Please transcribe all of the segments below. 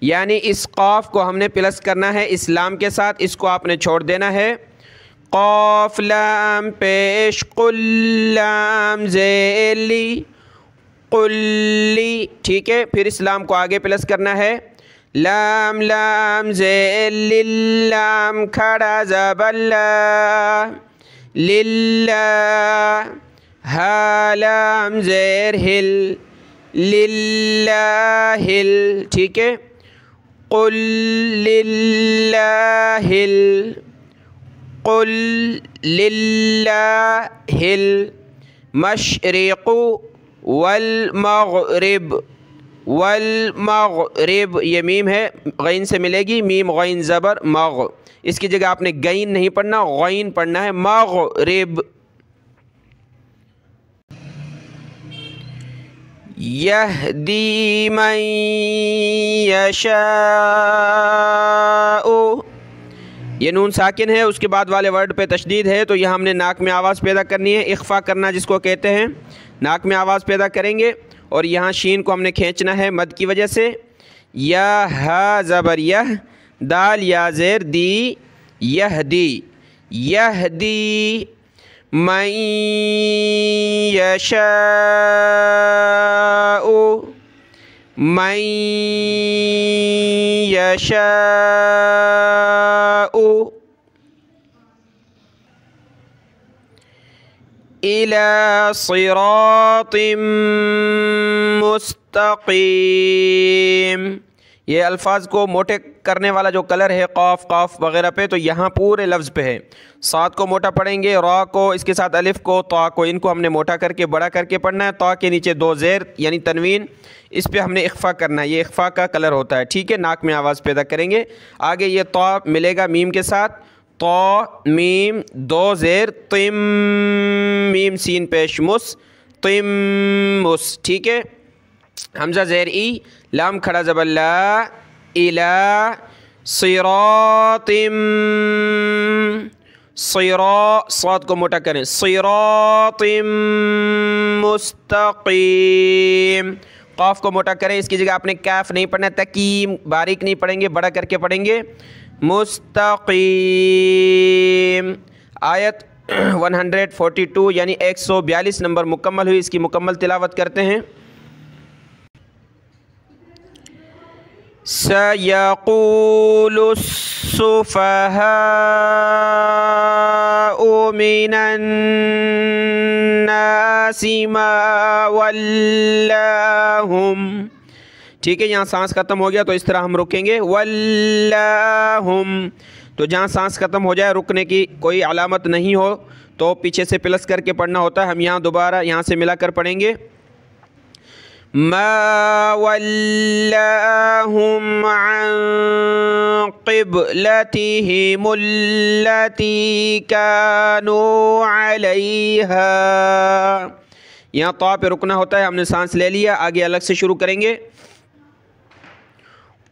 یعنی اس قاف کو ہم نے پلس کرنا ہے اس لام کے ساتھ، اس کو آپ نے چھوڑ دینا ہے۔ قاف لام پیش قل لام زیر لی قلی، ٹھیک ہے، پھر اس لام کو آگے پلس کرنا ہے۔ لام لام زیر للام کھڑا زبر لا للہ، ہا لام زیر ہل للہ ہل، ٹھیک ہے۔ قل للہ ہل قل للہ المشرق والمغرب، والمغرب یہ میم ہے، غین سے ملے گی، میم غین زبر مغ، اس کی جگہ آپ نے غین نہیں پڑھنا، غین پڑھنا ہے، مغرب۔ یہدی من یشاء، یہ نون ساکن ہے، اس کے بعد والے ورڈ پہ تشدید ہے، تو یہاں ہم نے ناک میں آواز پیدا کرنی ہے، اخفا کرنا جس کو کہتے ہیں، ناک میں آواز پیدا کریں گے، اور یہاں شین کو ہم نے کھینچنا ہے مد کی وجہ سے۔ یا ہا زبر یہ، دال یا زیر دی یہدی، یہدی من یشاء من یشاء إلى صراط مستقیم۔ یہ الفاظ کو موٹے کرنے والا جو کلر ہے قاف قاف وغیرہ پہ، تو یہاں پورے لفظ پہ ہے۔ صاد کو موٹا پڑھیں گے، را کو، اس کے ساتھ الف کو، تا کو، ان کو ہم نے موٹا کر کے بڑا کر کے پڑھنا ہے۔ تا کے نیچے دو زیر یعنی تنوین، اس پہ ہم نے اخفا کرنا ہے، یہ اخفا کا کلر ہوتا ہے، ٹھیک ہے، ناک میں آواز پیدا کریں گے۔ آگے یہ تا ملے گا میم کے ساتھ، تا میم دو زیر تم میم سین پیش مس تم مس، ٹھیک ہے۔ حمزہ زیر ای، لام کھڑا زبر لا، الا صراط صرا، صاد کو موٹا کریں، صراط مستقیم، قاف کو موٹا کریں، اس کی جگہ آپ نے کاف نہیں پڑھنا، تقیم باریک نہیں پڑھیں گے، بڑا کر کے پڑھیں گے، مستقیم۔ آیت 142 یعنی 142 نمبر مکمل ہوئی، اس کی مکمل تلاوت کرتے ہیں۔ سَيَقُولُ السُّفَهَاءُ مِنَ النَّاسِ مَا وَلَّاهُمْ، ٹھیک ہے، یہاں سانس ختم ہو گیا تو اس طرح ہم رکیں گے، وَلَّاهُمْ، تو جہاں سانس ختم ہو جائے، رکنے کی کوئی علامت نہیں ہو تو پیچھے سے پلس کر کے پڑھنا ہوتا ہے، ہم یہاں دوبارہ یہاں سے ملا کر پڑھیں گے۔ ما ولاهم عن قبلتهم التي كانوا عليها، یہاں طا پہ رکنا ہوتا ہے، ہم نے سانس لے لیا، آگے الگ سے شروع کریں گے۔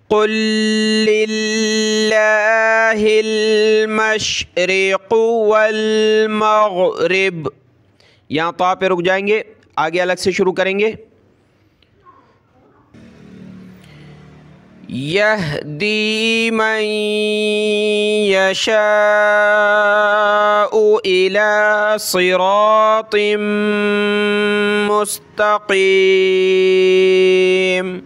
قل للہ المشرق والمغرب، یہاں طا پہ رک جائیں گے، آگے الگ سے شروع کریں گے۔ یہدی من یشاء الی صراط مستقیم،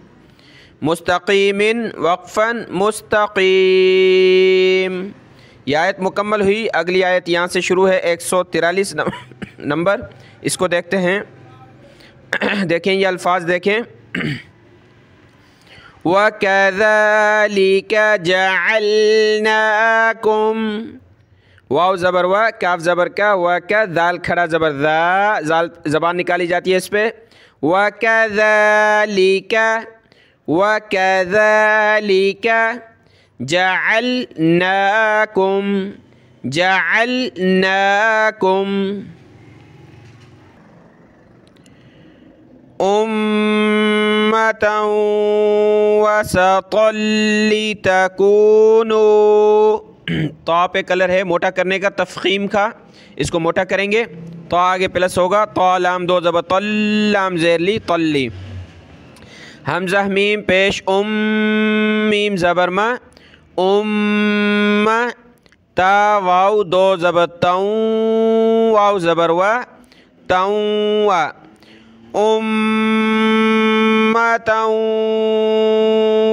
مستقیم وقفا مستقیم۔ یہ آیت مکمل ہوئی، اگلی آیت یہاں سے شروع ہے، 143 نمبر، اس کو دیکھتے ہیں۔ دیکھیں یہ الفاظ دیکھیں، وَكَذَلِكَ جَعَلْنَاكُمْ، واو زبر و، کاف زبر کا، وَكَ، دال کھڑا زبر ذا، زبان نکالی جاتی ہے اس پہ، وَكَذَلِكَ وَكَذَلِكَ جَعَلْنَاكُمْ جَعَلْنَاكُمْ أُمَّةً وَسَطًا لِتَكُونُوا، طا پہ کلر ہے موٹا کرنے کا، تفخیم کا، اس کو موٹا کریں گے، طا آگے پلس ہوگا، طا لام دو زبر طل، لام زیر لی طلی، حمزہ میم پیش میم زبر ما تا واو دو زبر واو زبر أمة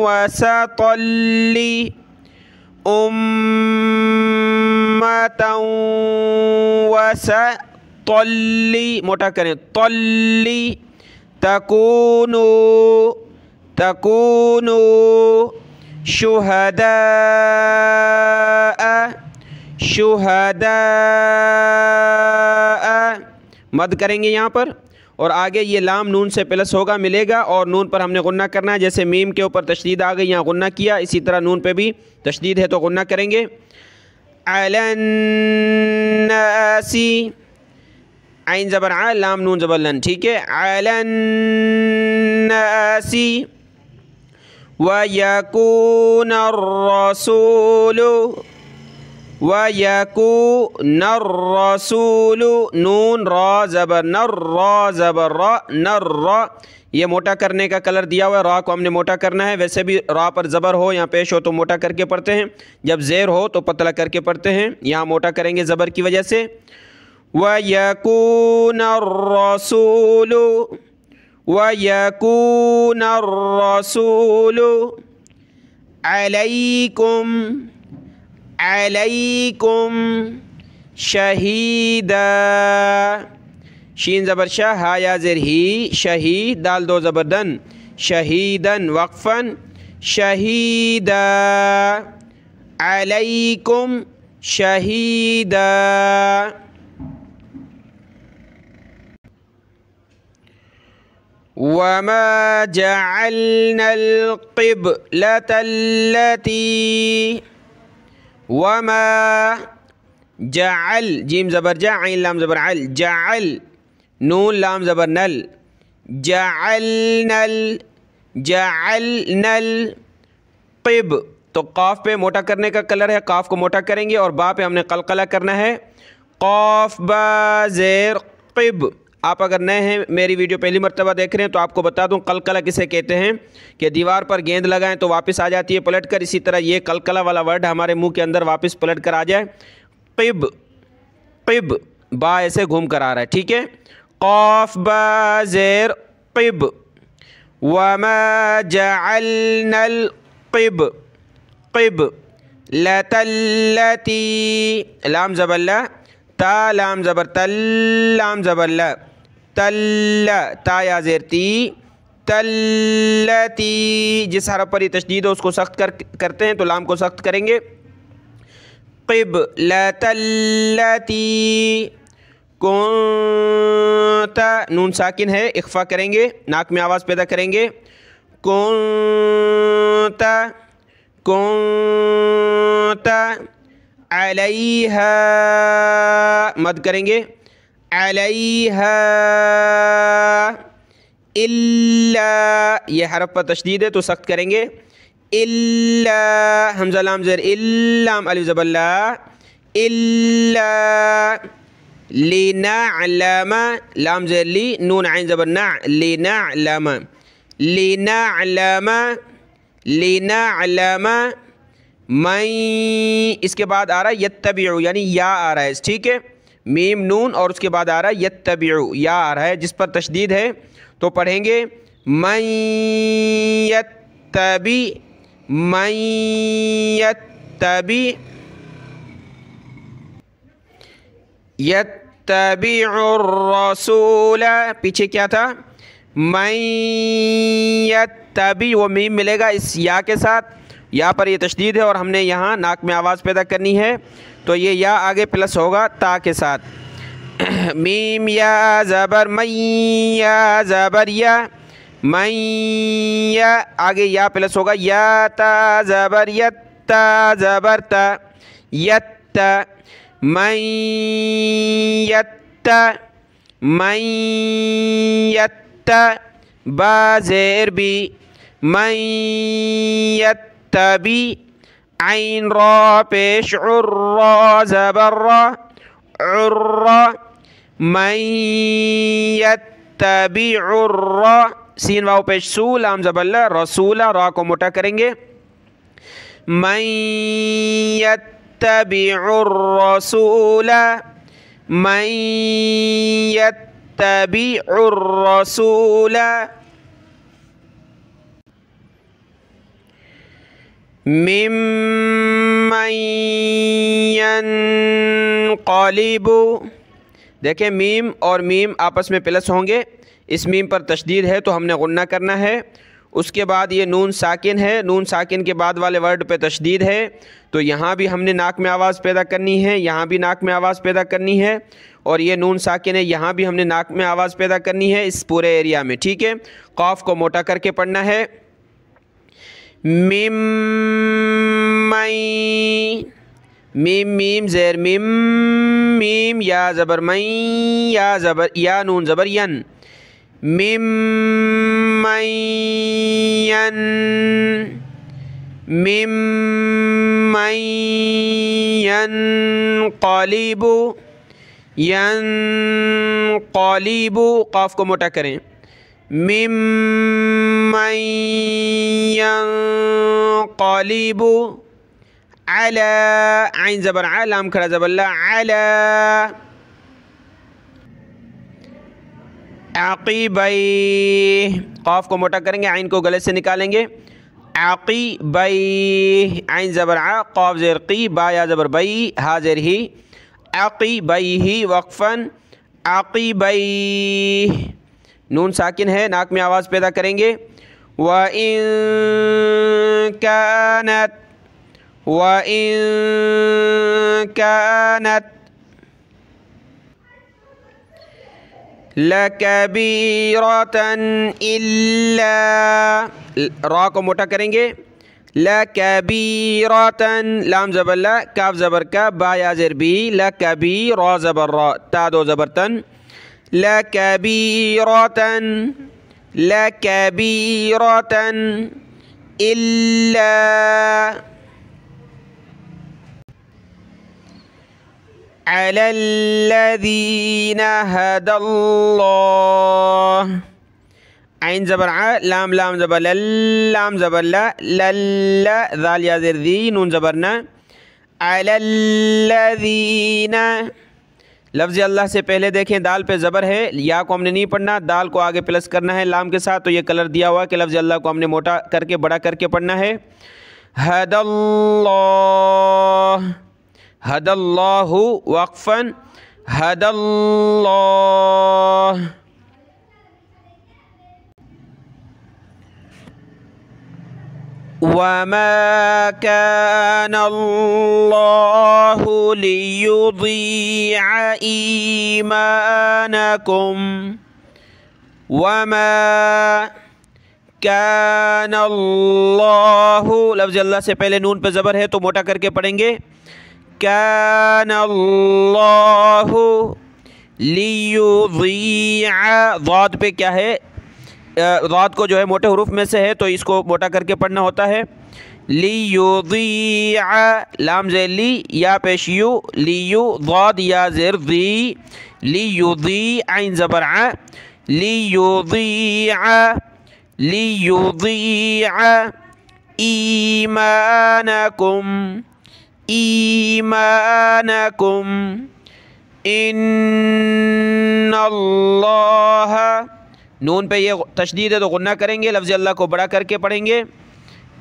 وسطلی أمة وسطلی موٹا کریں طلی تکونو شہداء مد کریں گے یہاں پر، اور آگے یہ لام نون سے پلس ہوگا ملے گا، اور نون پر ہم نے غنہ کرنا ہے، جیسے میم کے اوپر تشدید آ گئی یہاں غنہ کیا، اسی طرح نون پہ بھی تشدید ہے تو غنہ کریں گے. علی الناس عین زبر ع لام نون زبر لن، ٹھیک ہے. علی الناس وَيَكُونَ الرَّسُولُ نون را زبر نر یہ موٹا کرنے کا کلر دیا ہوا ہے، را کو ہم نے موٹا کرنا ہے. ویسے بھی را پر زبر ہو یہاں پیش ہو تو موٹا کر کے پڑھتے ہیں، جب زیر ہو تو پتلا کر کے پڑھتے ہیں، یہاں موٹا کریں گے زبر کی وجہ سے. وَيَكُونَ الرَّسُولُ علیکم شہیدا شین زبر شاہ ہا یا زیر ہی شہید دال دو زبر دن شہیدن وقفن شہیدا علیکم شہیدا. وما جعلنا القبلة التي وما جعل جیم زبر جا عین لام زبر عل جعل نون لام زبر نل جعلنا القب تو قاف پہ موٹا کرنے کا کلر ہے، قاف کو موٹا کریں گے، اور با پہ ہم نے قلقلہ کرنا ہے. قاف با زیر قب. آپ اگر نئے ہیں میری ویڈیو پہلی مرتبہ دیکھ رہے ہیں تو آپ کو بتا دوں قلقلہ کسے کہتے ہیں کہ دیوار پر گیند لگائیں تو واپس آ جاتی ہے پلٹ کر، اسی طرح یہ قلقلہ والا ورڈ ہمارے منہ کے اندر واپس پلٹ کر آ جائے. قب با ایسے گھوم کر آ رہا ہے، ٹھیک ہے. قاف با زیر قب وما جعلنا القب لتلتی لام زبر لا تا لام زبر تل لام زبر لا تل تا یا زیر تی تلتی جس حرف پر یہ تشدید ہو اس کو سخت کرتے ہیں تو لام کو سخت کریں گے. قبلتی کنت نون ساکن ہے اخفا کریں گے، ناک میں آواز پیدا کریں گے. کنت علیہا مد کریں گے علیہا الا یہ حرف پر تشدید ہے تو سخت کریں گے. الا حمزہ لام زیر اللام الف زبر لا الا لنعلم لام زیر لی نون عین زبر نع لنعلم من اس کے بعد آ رہا ہے یتبعو یعنی یا آ رہا ہے، ٹھیک ہے. میم نون اور اس کے بعد آ رہا ہے یتبعو یا آ رہا ہے جس پر تشدید ہے تو پڑھیں گے من یتبع الرسول پیچھے کیا تھا من یتبع وہ میم ملے گا اس یا کے ساتھ، یا پر یہ تشدید ہے اور ہم نے یہاں ناک میں آواز پیدا کرنی ہے تو یہ یا آگے پلس ہوگا تا کے ساتھ. میم یا زبر من یا زبر یا من یا آگے یا پلس ہوگا یا تا زبر یت تا زبر تا یت من یت با زیر بی من یتبی عین را پیش عر زبر را عر من یتبع الرا سین واو پیش سو لام زبر لا رسولا را کو موٹا کریں گے من یتبع الرسول من یتبع الرسول ممن ینقلب. دیکھیں میم اور میم آپس میں پلس ہوں گے. اس میم پر تشدید ہے تو ہم نے غنہ کرنا ہے. اس کے بعد یہ نون ساکن ہے, نون ساکن کے بعد والے ورڈ پہ تشدید ہے تو یہاں بھی ہم نے ناک میں آواز پیدا کرنی ہے, یہاں بھی ناک میں آواز پیدا کرنی ہے, اور یہ نون ساکن ہے یہاں بھی ہم نے ناک میں آواز پیدا کرنی ہے اس پورے ایریا میں. ٹھیک ہے, قاف کو موٹا کر کے پڑھنا ہے. میم میم میم زیر میم میم یا زبر مین یا زبر یا نون زبر ین میم ین میم ینقلب ینقلب قاف کو موٹا کریں میم ینقلب علی عین زبر ع لام کھڑا زبر لا علی عقیبی قاف کو موٹا کریں گے عین کو گلے سے نکالیں گے عقیبی عین زبر ع قاف زیر قی با یا زبر بی ہا زیر ہی عقیبی وقفاً عقیبی نون ساکن ہے ناک میں آواز پیدا کریں گے وَإِن كَانَتْ لَكَبِيرَةً إِلَّا را کو موٹا کریں گے لَكَبِيرَةً لام زبر لا کاف زبر کا با یا زیر بی لَكَبِي را زبر را تا دو زبر تن لَكَبِيرَةً لَكَبِيرَةً إِلَّا عَلَى الَّذِينَ هَدَى اللَّهُ عین زبر ع لام لام زبر لام زبر لا للا ذال یا زیر ذی نون زبر نا عَلَى الَّذِينَ لفظ اللہ سے پہلے دیکھیں دال پہ زبر ہے یا کو ہم نے نہیں پڑھنا دال کو آگے پلس کرنا ہے لام کے ساتھ تو یہ کلر دیا ہوا کہ لفظ اللہ کو ہم نے موٹا کر کے بڑا کر کے پڑھنا ہے ہد اللہ وقفاً ہد اللہ وَمَا كَانَ اللَّهُ لِيُضِيعَ إِيمَانَكُمْ وَمَا كَانَ اللَّهُ لفظ اللہ سے پہلے نون پہ زبر ہے تو موٹا کر کے پڑھیں گے كَانَ اللَّهُ لِيُضِيعَ ضاد پہ کیا ہے ضاد کو جو ہے موٹے حروف میں سے ہے تو اس کو موٹا کر کے پڑھنا ہوتا ہے لیضیع لام زیر لی یا پیش یو لیو ضاد یا زیر ذی لیضیع عین زبر ع لیضیع لیضیع ایمانکم ایمانکم ان اللہ نون پہ یہ تشدید ہے تو غنہ کریں گے لفظ اللہ کو بڑا کر کے پڑھیں گے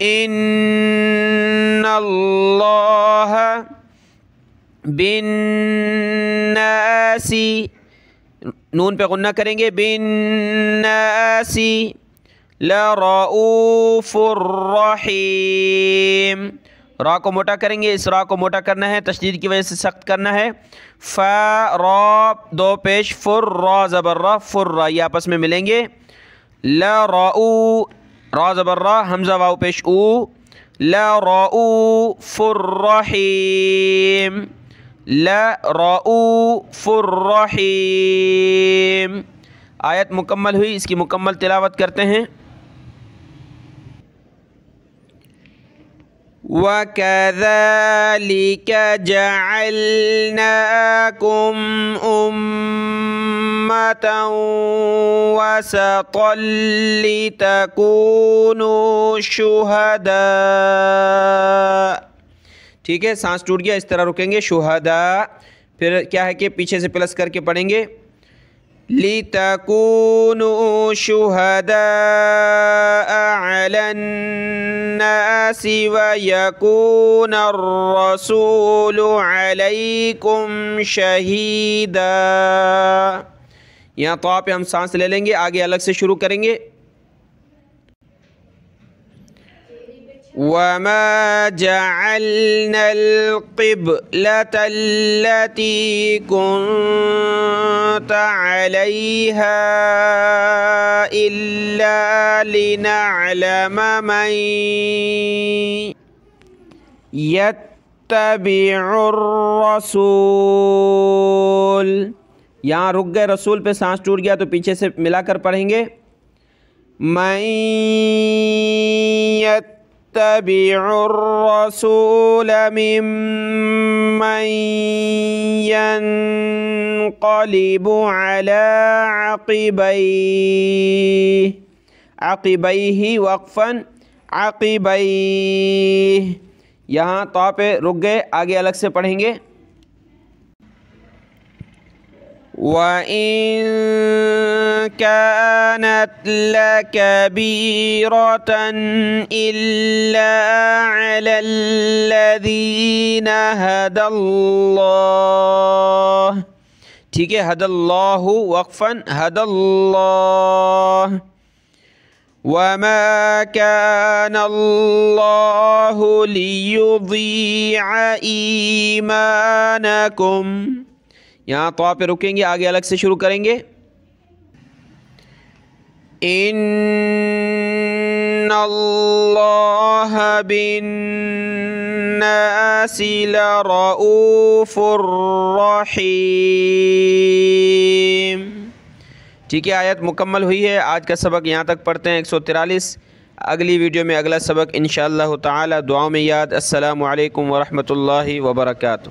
ان اللہ بالناس نون پہ غنہ کریں گے بالناس لرؤوف الرحیم را کو موٹا کریں گے اس را کو موٹا کرنا ہے تشدید کی وجہ سے سخت کرنا ہے فا را دو پیش فر را زبر را فر را یہ آپس میں ملیں گے لرؤو را زبر را حمزہ واو پیش او لرؤوف الرحیم لرؤوف الرحیم آیت مکمل ہوئی اس کی مکمل تلاوت کرتے ہیں وَكَذَلِكَ جَعَلْنَاكُمْ أُمَّةً وَسَطًا لِتَكُونُوا شُهَدَاءَ. ٹھیک ہے، سانس ٹوٹ گیا، اس طرح رکیں گے. شہداء، پھر کیا ہے کہ پیچھے سے پلس کر کے پڑھیں گے. لِتَكُونُوا شُهَدَاءَ عَلَى النَّاسِ وَيَكُونَ الرَّسُولُ عَلَيْكُمْ شَهِيدًا. یہاں تو پہ ہم سانس لے لیں گے، آگے الگ سے شروع کریں گے. وَمَا جَعَلْنَا الْقِبْلَةَ الَّتِي كُنْتَ عَلَيْهَا إِلَّا لِنَعْلَمَ مَنْ يَتَّبِعُ الرَّسُولَ. یہاں رک گئے، رسول پہ سانس ٹوٹ گیا تو پیچھے سے ملا کر پڑھیں گے. مَنْ يَتَّبِعُ الرَّسُولَ مِمَّنْ يَنْقَلِبُ عَلَى عَقِبَيْهِ وقفاً عَقِبَيْهِ. یہاں تو پہ رک گئے، آگے الگ سے پڑھیں گے. وَإِن كَانَتْ لَكَبِيرَةً إِلَّا عَلَى الَّذِينَ هَدَى اللَّهُ. ٹھیک ہے، هَدَى اللَّهُ وقفاً هَدَى اللَّهُ. وَمَا كَانَ اللَّهُ لِيُضِيعَ إِيمَانَكُمْ. یہاں تو پہ رکیں گے، آگے الگ سے شروع کریں گے. ان اللہ بالناس لرؤوف رحیم. ٹھیک ہے، آیت مکمل ہوئی ہے. آج کا سبق یہاں تک پڑھتے ہیں. 143. اگلی ویڈیو میں اگلا سبق انشاءاللہ تعالی. دعاؤں میں یاد. السلام علیکم ورحمۃ اللہ وبرکاتہ.